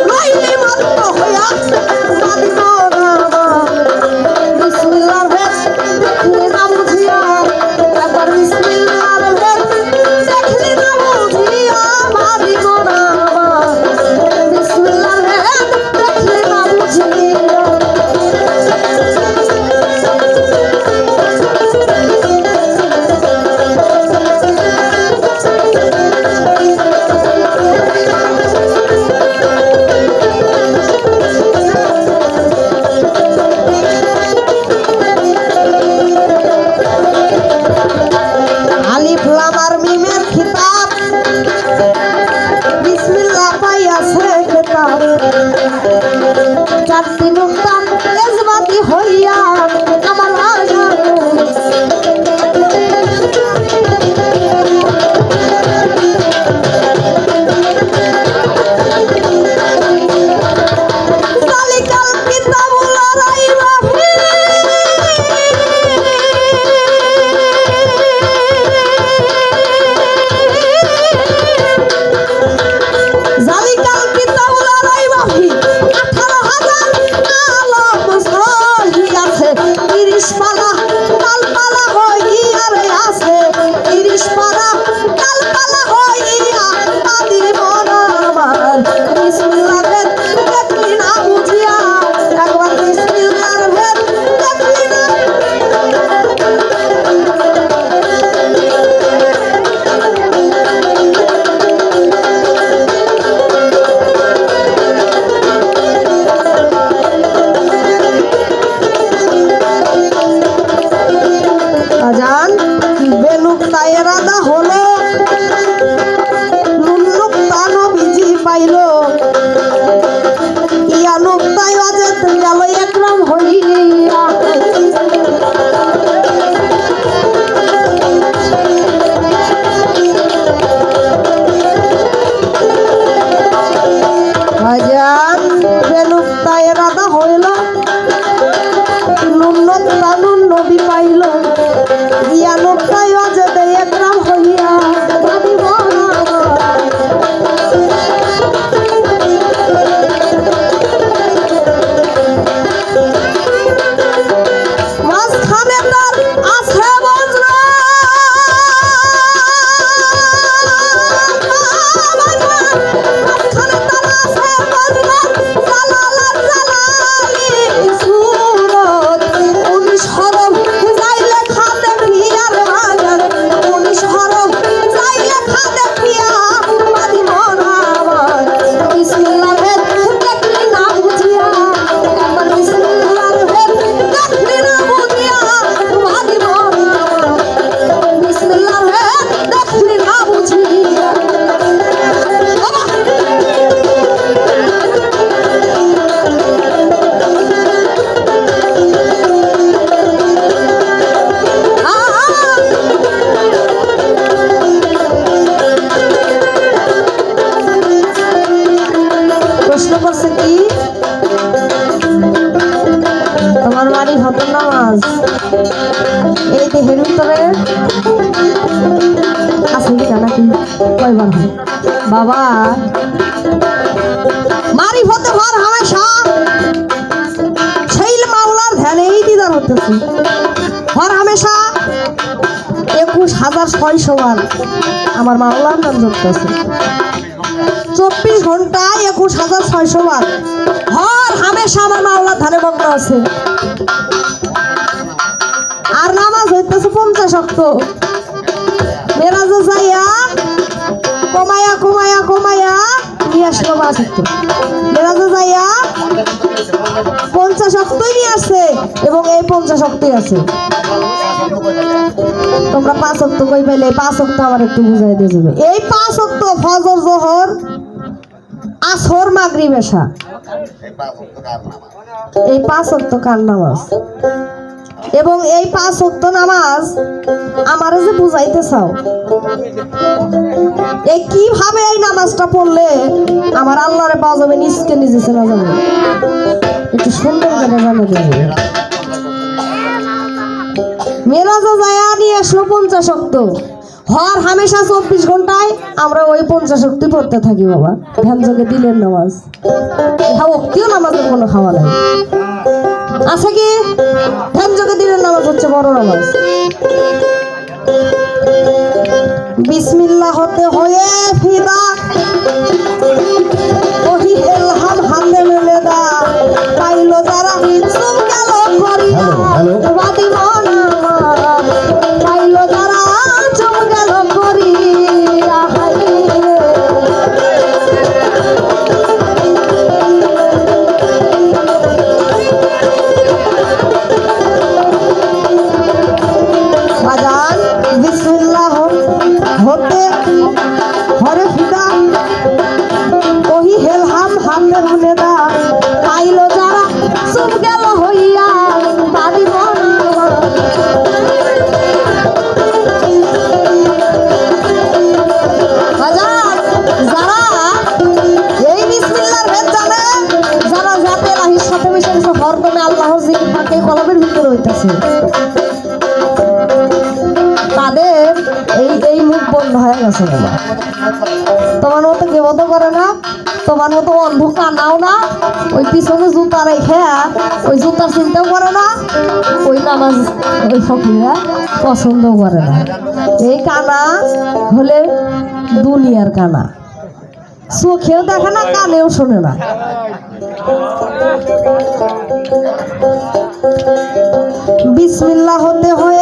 রইলি মত্ত হইয়া বাদি মোরা বিসমিল্লাহর ভেদ দেখলি না বুঝিয়া একবার বিসমিল্লাহর ভেদ দেখলি না বুঝিয়া বাদি মোরা বিসমিল্লাহর ভেদ দেখলি না বুঝিয়া চারটি নুক্তা এজবাতি হইয়া আমার জালিকাল কিতাবুল রাইবা জালিকাল কিতাবুল রাইবা 30 পালা তালপালা হইয়া রে আছে 30 পালা তালপালা হইয়া বাদি মোরা আমার বিসমিল্লাহর ভেদ দেখলি না বুঝিয়া একবার বিসমিল্লাহর ভেদ দেখলি না আজান বেলুক্তা এরাদা হলো নুনুক্তা নবীজি পাইলো ইয়া নুক্তায় অজেত গেল একরম হইয়া আজান বেলুক্তা এরাদা হইল নুনুক্তা নুন নবী পাইলো ইয়া নুক্তায় অজেত একরম হইয়া বাদি মোরা মাঝখানে তার আছে বজ্র মাঝখানে তার আছে বজ্র জালালার জালালি সুরত 19 হরফ যাই লেখা দেখি আর বাজার 19 হরফ যাই লেখা দেখি বাদি মোরা বিসমিল্লাহর ভেদ দেখলি না বুঝিয়া একবার বিসমিল্লাহর ভেদ দেখলি না বুঝিয়া বাদি মোরা বিসমিল্লাহর ভেদ দেখলি না বুঝিয়া প্রশ্ন করছে কি তোমার বাড়ি হতো নামাজ এই দেহের ভিতরে আছে কিনা নাকি কয়বার হয় বাবা মারি হতে ভর হামেশা সেই মাওলার ধ্যানেই দিদার হতেছে ভর হামেশা 21,600 বার আমার মাওলার নাম জপতেছে 24 ঘন্টায় 21,600 বার হর হামেশা আমার মাওলার ধ্যানে মগ্ন আছে আর নামাজ হইতেছে 50 ওয়াক্ত মেরাজে যাইয়া কমায়া কমায়া কমায়া নিয়ে আসলো 5 ওয়াক্ত মেরাজে যাইয়া 50 ওয়াক্তই নিয়ে আসছে এবং এই 50 ওয়াক্তই আছে তোমরা 5 ওয়াক্ত কই পাইলে 5 ওয়াক্ত আমার একটু বুঝাই দিয়ে যাবে এই 5 ওয়াক্ত ফজর যোহর আসর মাগরিব এশা এই 5 ওয়াক্ত কার নামাজ এবং এই 5 ওয়াক্ত নামাজ আমারে যে বুঝাইতে চাও এই কিভাবে এই নামাজটা পড়লে আমার আল্লাহরে পাওয়া যাবে নিজকে নিজে চেনা যাবে একটু সুন্দর করে জানা যাবে মেরাজে যায় নিয়ে আসলো 50 ওয়াক্ত হর হামেশা 24 ঘন্টায় আমরা ওই 50 শক্তি পড়তে থাকি বাবা। ধ্যান যোগে দিলের নামাজ, হ্যাঁ অক্তিও নামাজের কোনো খাওয়া নাই আছে কি? ধ্যান যোগে দিলের নামাজ হচ্ছে বড় নামাজ। বিসমিল্লাহ হতে হয়ে ফিদা ওহি এলহাম হামদে মেলে দা পাইলো যারা চুপ গেল করিয়া বাদি মনা পাইলো যারা চুপ গেল করিয়া বাজান বিসমিল্লাহ হতে হরে ফিদা ওহি হেলহাম হামনে ভুনে দা পাইলো যারা চুপ গেল হইয়া বাদি মনা বাজান যারা এই বিসমিল্লাহর ভেদ জানে, যারা জাতে লাহির সাথে মিশে গেছে হরদমে আল্লাহর জিকির পাকে কলবের ভিতরে হইতাছে, তাদের এই মুখ বন্ধ হয়ে গেছে বাবা। তোমার মতো গেবত করে না, তোমার মতো অন্ধ কানাও না, ওই পিছনে জুতা রেখে ওই জুতার চিন্তাও করে না, ওই নামাজ ওই ফকিরা পছন্দ করে না। এই কানা হলে দুনিয়ার কানা, চোখেও দেখে না, কানেও শোনে না। বিসমিল্লাহ হতে হয়